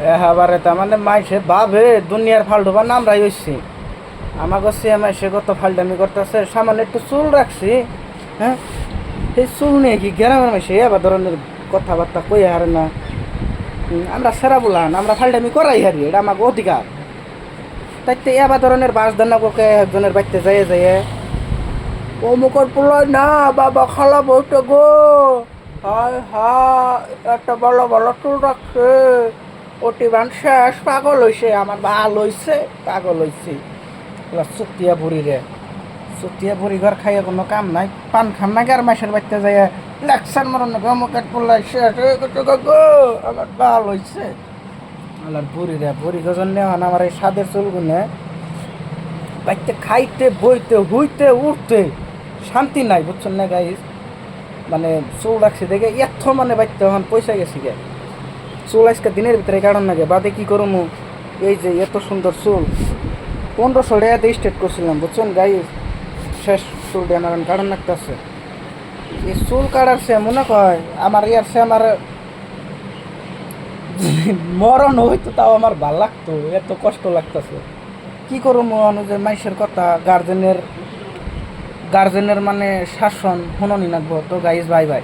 এবারে তার মানে মাইসে ভাবে দুনিয়ার ফালটুবার নামরাই হইছি। আমাকে মাইসে কত ফালটামি করতেছে, সামান্য একটু চুল রাখছি। হ্যাঁ, সেই চুল নিয়ে কি গ্রামের মাইসে এবার ধরনের কথাবার্তা কই হারে না। আমরা সেরা বলান, আমরা ফালটামি করাই হারি, এটা আমাকে অধিকার। তাইতে এবার ধরনের বাস দেন ওকে একজনের বাড়িতে যাইয়ে যাইয়ে অমুকর পোলায় না বাবা খালা বইতে গো, হায় হা একটা বড় বড় চুল রাখছে, ওটি বান শেষ, পাগল হইছে, আমার ভাল হইছে, পাগল হইছে। চুতিয়া বুড়ি রে, চুতিয়া বুড়ি ঘর খাইয়ে কোনো কাম নাই, পান খান না আর মাসের বাড়িতে যাইয়া লেকচার মারন না, অমুকের পোলায় শেষ গো, আমার ভাল হইছে। আলার বুড়ি রে, বুড়ি গজন নেওয়া আমার এই সাদের চুলগুনে বাইতে খাইতে বইতে হুইতে উঠতে শান্তি নাই, বুঝছেন না গাইস। মানে চুল রাখছি দেখে এত মানে বাইতে হন পয়সা গেছি গে, চুল আজকে দিনের ভিতরে কারণ লাগে বাদে কি করবো। এই যে এত সুন্দর চুল 1500 টাকাতে স্টেট করছিলাম, বুঝছেন গাইস। শেষ চুল দিয়ে আমার কারণ লাগতেছে, এই চুল কাটারছে মনে কয় আমার ইয়ারছে আমার মরণ হইতো, তাও আমার ভাল লাগতো, এত কষ্ট লাগতেছে। কি করবো অনুযায়ী মাইসের কথা, গার্জেনের মানে শাসন শুননি নাকবো। তো গাইস, বাই বাই।